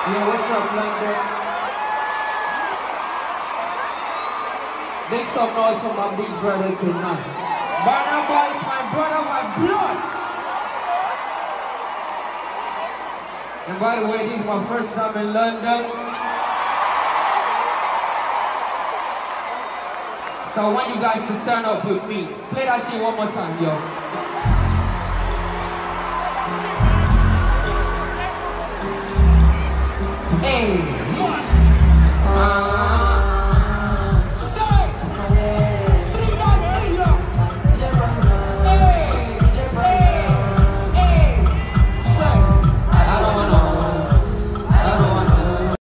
Yeah, what's up, London? Make some noise for my big brother tonight. Burna Boy is my brother, my blood. And by the way, this is my first time in London. So I want you guys to turn up with me. Play that shit one more time, yo. Hey.